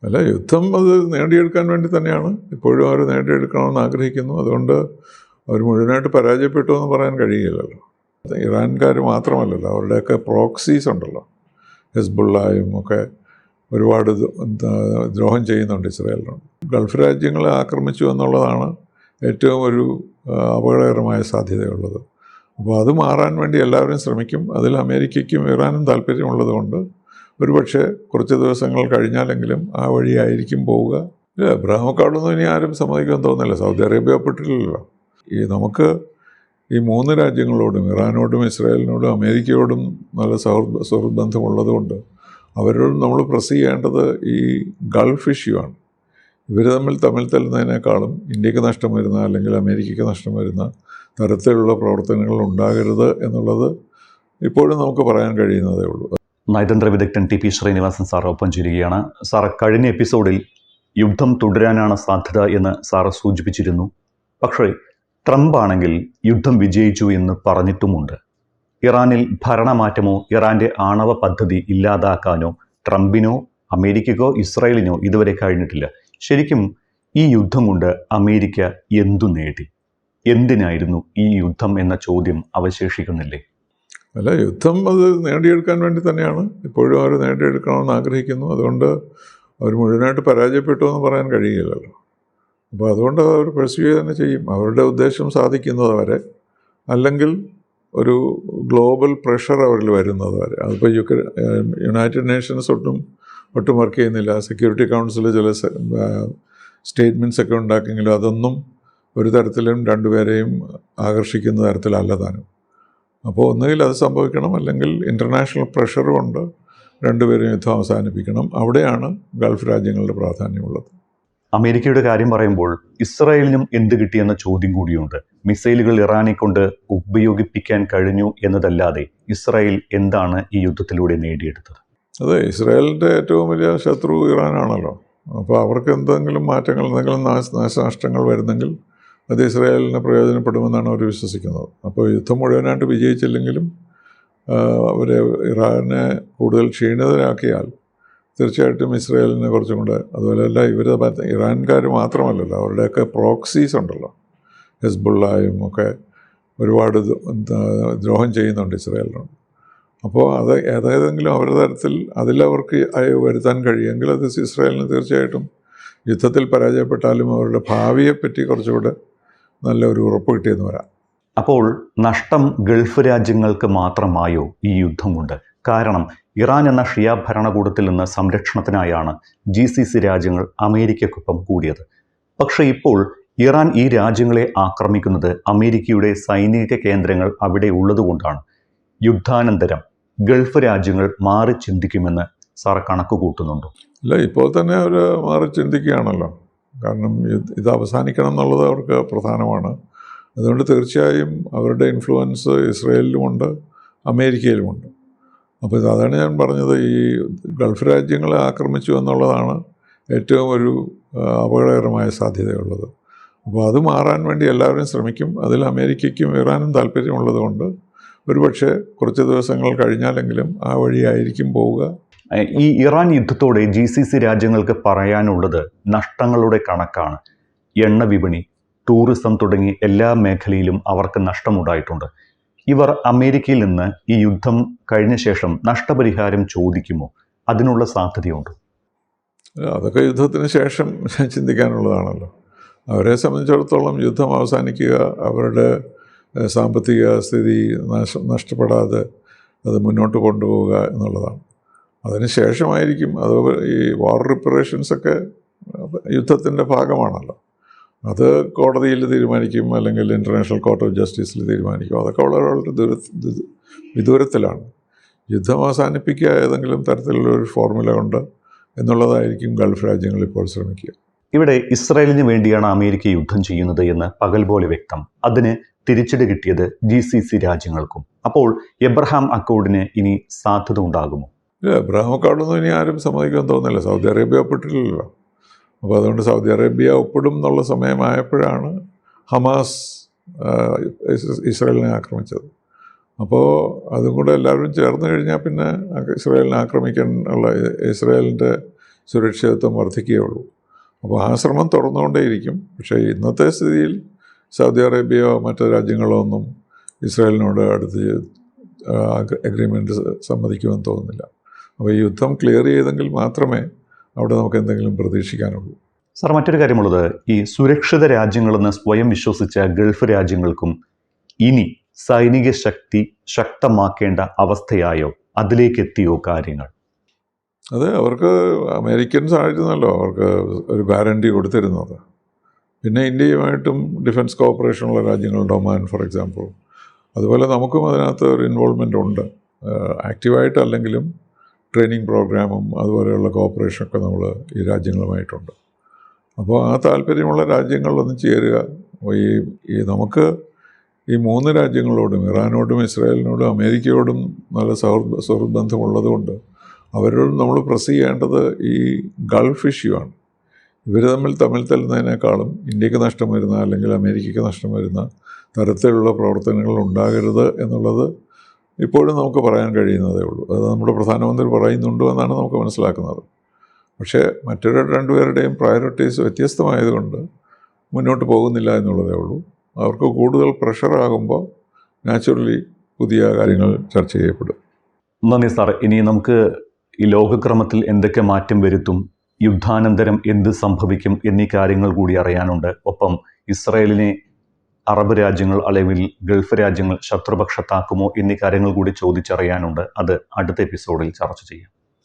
അല്ല, യുദ്ധം അത് നേടിയെടുക്കാൻ വേണ്ടി തന്നെയാണ്. ഇപ്പോഴും അവർ നേടിയെടുക്കണമെന്ന് ആഗ്രഹിക്കുന്നു. അതുകൊണ്ട് അവർ മുഴുവനായിട്ട് പരാജയപ്പെട്ടു എന്ന് പറയാൻ കഴിയില്ലല്ലോ. ഇറാൻകാർ മാത്രമല്ലല്ലോ, അവരുടെയൊക്കെ പ്രോക്സീസ് ഉണ്ടല്ലോ, ഹിസ്ബുള്ളയും ഒക്കെ ഒരുപാട് ദ്രോഹം ചെയ്യുന്നുണ്ട് ഇസ്രായേലിനോട്. ഗൾഫ് രാജ്യങ്ങളെ ആക്രമിച്ചു എന്നുള്ളതാണ് ഏറ്റവും ഒരു അപകടകരമായ സാധ്യതയുള്ളത്. അപ്പോൾ അത് മാറാൻ വേണ്ടി എല്ലാവരും ശ്രമിക്കും. അതിൽ അമേരിക്കയ്ക്കും ഇറാനും താല്പര്യമുള്ളത് കൊണ്ട് ഒരുപക്ഷെ കുറച്ച് ദിവസങ്ങൾ കഴിഞ്ഞാലെങ്കിലും ആ വഴിയായിരിക്കും പോവുക. ഇല്ല, എബ്രഹാം അക്കോർഡൊന്നും ഇനി ആരും സമ്മതിക്കുമെന്ന് തോന്നുന്നില്ല. സൗദി അറേബ്യ ഒപ്പിട്ടില്ലല്ലോ. നമുക്ക് ഈ 3 രാജ്യങ്ങളോടും, ഇറാനോടും ഇസ്രായേലിനോടും അമേരിക്കയോടും നല്ല സുഹൃത്ത് ബന്ധമുള്ളത് കൊണ്ട് അവരോട് നമ്മൾ പ്രസ് ചെയ്യേണ്ടത് ഈ ഗൾഫ് ഇഷ്യൂ ആണ്. ഇവർ തമ്മിൽ തല്ലുന്നതിനേക്കാളും ഇന്ത്യക്ക് നഷ്ടം വരുന്ന അല്ലെങ്കിൽ അമേരിക്കയ്ക്ക് നഷ്ടം വരുന്ന തരത്തിലുള്ള പ്രവർത്തനങ്ങൾ ഉണ്ടാകരുത് എന്നുള്ളത് ഇപ്പോഴും നമുക്ക് പറയാൻ കഴിയുന്നതേ ഉള്ളൂ. നയതന്ത്ര വിദഗ്ധൻ ടി പി ശ്രീനിവാസൻ സാർ ഒപ്പം ചേരുകയാണ്. സാർ, കഴിഞ്ഞ എപ്പിസോഡിൽ യുദ്ധം തുടരാനാണ് സാധ്യത എന്ന് സാർ സൂചിപ്പിച്ചിരുന്നു. പക്ഷേ ട്രംപ് ആണെങ്കിൽ യുദ്ധം വിജയിച്ചു എന്ന് പറഞ്ഞിട്ടുമുണ്ട്. ഇറാനിൽ ഭരണമാറ്റമോ ഇറാന്റെ ആണവ പദ്ധതി ഇല്ലാതാക്കാനോ ട്രംപിനോ അമേരിക്കക്കോ ഇസ്രായേലിനോ ഇതുവരെ കഴിഞ്ഞിട്ടില്ല. ശരിക്കും ഈ യുദ്ധം കൊണ്ട് അമേരിക്ക എന്തു നേടി? എന്തിനായിരുന്നു ഈ യുദ്ധം എന്ന ചോദ്യം അവശേഷിക്കുന്നില്ലേ? അല്ല, യുദ്ധം അത് നേടിയെടുക്കാൻ വേണ്ടി തന്നെയാണ്. ഇപ്പോഴും അവർ നേടിയെടുക്കണമെന്ന് ആഗ്രഹിക്കുന്നു. അതുകൊണ്ട് അവർ മുഴുവനായിട്ട് പരാജയപ്പെട്ടു എന്ന് പറയാൻ കഴിയില്ലല്ലോ. അപ്പോൾ അതുകൊണ്ട് അവർ പെർസ്യൂ തന്നെ ചെയ്യും, അവരുടെ ഉദ്ദേശം സാധിക്കുന്നത് വരെ, അല്ലെങ്കിൽ ഒരു ഗ്ലോബൽ പ്രഷർ അവരിൽ വരുന്നത് വരെ. അതിപ്പോൾ യുണൈറ്റഡ് നേഷൻസ് ഒട്ടും വർക്ക് ചെയ്യുന്നില്ല. സെക്യൂരിറ്റി കൗൺസിൽ ചില സ്റ്റേറ്റ്മെൻറ്റ്സ് ഒക്കെ ഉണ്ടാക്കിയെങ്കിലും അതൊന്നും ഒരു തരത്തിലും രണ്ടുപേരെയും ആകർഷിക്കുന്ന തരത്തിലല്ല താനും. അപ്പോൾ ഒന്നുകിൽ അത് സംഭവിക്കണം, അല്ലെങ്കിൽ ഇൻ്റർനാഷണൽ പ്രഷർ കൊണ്ട് രണ്ടുപേരും യുദ്ധം അവസാനിപ്പിക്കണം. അവിടെയാണ് ഗൾഫ് രാജ്യങ്ങളുടെ പ്രാധാന്യമുള്ളത്. അമേരിക്കയുടെ കാര്യം പറയുമ്പോൾ ഇസ്രായേലിനും എന്ത് കിട്ടിയെന്ന ചോദ്യം കൂടിയുണ്ട്. മിസൈലുകൾ ഇറാനെ കൊണ്ട് ഉപയോഗിപ്പിക്കാൻ കഴിഞ്ഞു എന്നതല്ലാതെ ഇസ്രായേൽ എന്താണ് ഈ യുദ്ധത്തിലൂടെ നേടിയെടുത്തത്? അതെ, ഇസ്രായേലിൻ്റെ ഏറ്റവും വലിയ ശത്രു ഇറാനാണല്ലോ. അപ്പോൾ അവർക്ക് എന്തെങ്കിലും മാറ്റങ്ങൾ, എന്തെങ്കിലും നാശനഷ്ടങ്ങൾ വരുന്നെങ്കിൽ അത് ഇസ്രായേലിന് പ്രയോജനപ്പെടുമെന്നാണ് അവർ വിശ്വസിക്കുന്നത്. അപ്പോൾ യുദ്ധം മുഴുവനായിട്ട് വിജയിച്ചില്ലെങ്കിലും അവർ ഇറാനെ കൂടുതൽ ക്ഷീണിതരാക്കിയാൽ തീർച്ചയായിട്ടും ഇസ്രായേലിനെ കുറച്ചും കൂടെ, അതുപോലെയല്ല ഇറാൻകാർ മാത്രമല്ലല്ലോ, അവരുടെയൊക്കെ പ്രോക്സീസ് ഉണ്ടല്ലോ, ഹിസ്ബുള്ളയും ഒക്കെ ഒരുപാട് ദ്രോഹം ചെയ്യുന്നുണ്ട് ഇസ്രായേലിനോട്. അപ്പോൾ അത് ഏതെങ്കിലും അവരുടെ തരത്തിൽ അതിലവർക്ക് വരുത്താൻ കഴിയുമെങ്കിൽ അത് ഇസ്രായേലിന് തീർച്ചയായിട്ടും യുദ്ധത്തിൽ പരാജയപ്പെട്ടാലും അവരുടെ ഭാവിയെപ്പറ്റി കുറച്ചുകൂടെ നല്ല ഒരു ഉറപ്പ് കിട്ടിയെന്ന് വരാം. അപ്പോൾ നഷ്ടം ഗൾഫ് രാജ്യങ്ങൾക്ക് മാത്രമായോ ഈ യുദ്ധം കൊണ്ട്? കാരണം ഇറാൻ എന്ന ഷിയ ഭരണകൂടത്തിൽ നിന്ന് സംരക്ഷണത്തിനായാണ് GCC രാജ്യങ്ങൾ അമേരിക്കക്കൊപ്പം കൂടിയത്. പക്ഷേ ഇപ്പോൾ ഇറാൻ ഈ രാജ്യങ്ങളെ ആക്രമിക്കുന്നത് അമേരിക്കയുടെ സൈനിക കേന്ദ്രങ്ങൾ അവിടെ ഉള്ളതുകൊണ്ടാണ്. യുദ്ധാനന്തരം ഗൾഫ് രാജ്യങ്ങൾ മാറി ചിന്തിക്കുമെന്ന് സാർ കണക്ക് കൂട്ടുന്നുണ്ടോ? ഇല്ല, ഇപ്പോൾ തന്നെ അവർ മാറി ചിന്തിക്കുകയാണല്ലോ. കാരണം ഇത് അവസാനിക്കണം എന്നുള്ളത് അവർക്ക് പ്രധാനമാണ്. അതുകൊണ്ട് തീർച്ചയായും അവരുടെ ഇൻഫ്ലുവൻസ് ഇസ്രായേലിലുമുണ്ട്, അമേരിക്കയിലുമുണ്ട്. അപ്പോൾ അതാണ് ഞാൻ പറഞ്ഞത്, ഈ ഗൾഫ് രാജ്യങ്ങളെ ആക്രമിച്ചു എന്നുള്ളതാണ് ഏറ്റവും ഒരു അപകടകരമായ സാധ്യതയുള്ളത്. അപ്പോൾ അത് മാറാൻ വേണ്ടി എല്ലാവരും ശ്രമിക്കും. അതിൽ അമേരിക്കയ്ക്കും ഇറാനും താല്പര്യമുള്ളത് കൊണ്ട് ഒരുപക്ഷെ കുറച്ച് ദിവസങ്ങൾ കഴിഞ്ഞാലെങ്കിലും ആ വഴിയായിരിക്കും പോവുക. ഈ ഇറാൻ യുദ്ധത്തോടെ GCC രാജ്യങ്ങൾക്ക് പറയാനുള്ളത് നഷ്ടങ്ങളുടെ കണക്കാണ്. എണ്ണ വിപണി, ടൂറിസം തുടങ്ങി എല്ലാ മേഖലയിലും അവർക്ക് നഷ്ടമുണ്ടായിട്ടുണ്ട്. ഇവർ അമേരിക്കയിൽ നിന്ന് ഈ യുദ്ധം കഴിഞ്ഞ ശേഷം നഷ്ടപരിഹാരം ചോദിക്കുമോ? അതിനുള്ള സാധ്യതയുണ്ട്? അതൊക്കെ യുദ്ധത്തിന് ശേഷം ചിന്തിക്കാനുള്ളതാണല്ലോ. അവരെ സംബന്ധിച്ചിടത്തോളം യുദ്ധം അവസാനിക്കുക, അവരുടെ സാമ്പത്തിക സ്ഥിതി നഷ്ടപ്പെടാതെ അത് മുന്നോട്ട് കൊണ്ടുപോവുക എന്നുള്ളതാണ്. അതിന് ശേഷമായിരിക്കും അത് ഈ വാർ റിപ്പറേഷൻസൊക്കെ യുദ്ധത്തിൻ്റെ ഭാഗമാണല്ലോ. അത് കോടതിയിൽ തീരുമാനിക്കും, അല്ലെങ്കിൽ ഇൻ്റർനാഷണൽ കോർട്ട് ഓഫ് ജസ്റ്റിസിൽ തീരുമാനിക്കും. അതൊക്കെ വളരെ വിദൂരത്തിലാണ്. യുദ്ധം അവസാനിപ്പിക്കുക ഏതെങ്കിലും തരത്തിലുള്ള ഒരു ഫോർമുല ഉണ്ട് എന്നുള്ളതായിരിക്കും ഗൾഫ് രാജ്യങ്ങൾ ഇപ്പോൾ ശ്രമിക്കുക. ഇവിടെ ഇസ്രായേലിന് വേണ്ടിയാണ് അമേരിക്ക യുദ്ധം ചെയ്യുന്നത് എന്ന് പകൽ പോലെ വ്യക്തം. അതിന് തിരിച്ചടി കിട്ടിയത് GCC രാജ്യങ്ങൾക്കും. അപ്പോൾ എബ്രഹാം അക്കോർഡിന് ഇനി സാധ്യത ഉണ്ടാകുമോ? ഇല്ല, എബ്രഹാം അക്കോർഡൊന്നും ഇനി ആരും സമ്മതിക്കുമെന്ന് തോന്നുന്നില്ല. സൗദി അറേബ്യ ഒപ്പിട്ടില്ലല്ലോ. അപ്പോൾ അതുകൊണ്ട് സൗദി അറേബ്യ ഒപ്പിടും എന്നുള്ള സമയമായപ്പോഴാണ് ഹമാസ് ഇസ്രായേലിനെ ആക്രമിച്ചത്. അപ്പോൾ അതും കൂടെ എല്ലാവരും ചേർന്ന് കഴിഞ്ഞാൽ പിന്നെ ഇസ്രായേലിനെ ആക്രമിക്കാനുള്ള ഇസ്രായേലിൻ്റെ സുരക്ഷിതത്വം വർദ്ധിക്കുകയുള്ളൂ. അപ്പോൾ ആ ശ്രമം തുറന്നുകൊണ്ടേയിരിക്കും. പക്ഷേ ഇന്നത്തെ സ്ഥിതിയിൽ സൗദി അറേബ്യയോ മറ്റു രാജ്യങ്ങളോ ഒന്നും ഇസ്രായേലിനോട് അടുത്ത് അഗ്രിമെൻ്റ് സമ്മതിക്കുമെന്ന് തോന്നുന്നില്ല. അപ്പോൾ ഈ യുദ്ധം ക്ലിയർ ചെയ്തെങ്കിൽ മാത്രമേ അവിടെ നമുക്ക് എന്തെങ്കിലും പ്രതീക്ഷിക്കാനുള്ളൂ. സാർ, മറ്റൊരു കാര്യമുള്ളത്, ഈ സുരക്ഷിത രാജ്യങ്ങളെന്ന് സ്വയം വിശ്വസിച്ച ഗൾഫ് രാജ്യങ്ങൾക്കും ഇനി സൈനിക ശക്തി ശക്തമാക്കേണ്ട അവസ്ഥയായോ? അതിലേക്ക് എത്തിയോ കാര്യങ്ങൾ? അത് അവർക്ക് അമേരിക്കൻസ് ആയിരുന്നല്ലോ അവർക്ക് ഒരു ഗ്യാരണ്ടി കൊടുത്തിരുന്നത്. പിന്നെ ഇന്ത്യയുമായിട്ടും ഡിഫൻസ് കോഓപ്പറേഷനുള്ള രാജ്യങ്ങളുണ്ട്, ഒമാൻ ഫോർ എക്സാമ്പിൾ. അതുപോലെ നമുക്കും അതിനകത്ത് ഒരു ഇൻവോൾവ്മെൻ്റ് ഉണ്ട്. ആക്റ്റീവായിട്ടല്ലെങ്കിലും ട്രെയിനിങ് പ്രോഗ്രാമും അതുപോലെയുള്ള കോഓപ്പറേഷനൊക്കെ നമ്മൾ ഈ രാജ്യങ്ങളുമായിട്ടുണ്ട്. അപ്പോൾ ആ താല്പര്യമുള്ള രാജ്യങ്ങളിലൊന്നും ചേരുക. ഈ നമുക്ക് ഈ 3 രാജ്യങ്ങളോടും, ഇറാനോടും ഇസ്രായേലിനോടും അമേരിക്കയോടും നല്ല സുഹൃത്ത് ബന്ധമുള്ളതുകൊണ്ട് അവരോട് നമ്മൾ പ്രസ് ചെയ്യേണ്ടത് ഈ ഗൾഫ് ഇഷ്യൂ ആണ്. ഇവർ തമ്മിൽ തല്ലുന്നതിനേക്കാളും ഇന്ത്യക്ക് നഷ്ടം വരുന്ന അല്ലെങ്കിൽ അമേരിക്കയ്ക്ക് നഷ്ടം വരുന്ന തരത്തിലുള്ള പ്രവർത്തനങ്ങൾ ഉണ്ടാകരുത് എന്നുള്ളത് ഇപ്പോഴും നമുക്ക് പറയാൻ കഴിയുന്നതേ ഉള്ളൂ. അത് നമ്മുടെ പ്രധാനമന്ത്രി പറയുന്നുണ്ടോ എന്നാണ് നമുക്ക് മനസ്സിലാക്കുന്നത്. പക്ഷേ മറ്റൊരു 2 പേരുടെയും പ്രയോറിറ്റീസ് വ്യത്യസ്തമായതുകൊണ്ട് മുന്നോട്ട് പോകുന്നില്ല എന്നുള്ളതേ ഉള്ളൂ. അവർക്ക് കൂടുതൽ പ്രഷറാകുമ്പോൾ നാച്ചുറലി പുതിയ കാര്യങ്ങൾ ചർച്ച ചെയ്യപ്പെടും. നന്ദി സാർ. ഇനി നമുക്ക് ഈ ലോകക്രമത്തിൽ എന്തൊക്കെ മാറ്റം വരുത്തും, യുദ്ധാനന്തരം എന്ത് സംഭവിക്കും എന്നീ കാര്യങ്ങൾ കൂടി അറിയാനുണ്ട്. ഒപ്പം ഇസ്രായേലിനെ അറബ് രാജ്യങ്ങൾ അല്ലെങ്കിൽ ഗൾഫ് രാജ്യങ്ങൾ ശത്രുപക്ഷത്താക്കുമോ എന്നീ കാര്യങ്ങൾ കൂടി ചോദിച്ചറിയാനുണ്ട്. അത് അടുത്ത എപ്പിസോഡിൽ ചർച്ച ചെയ്യാം.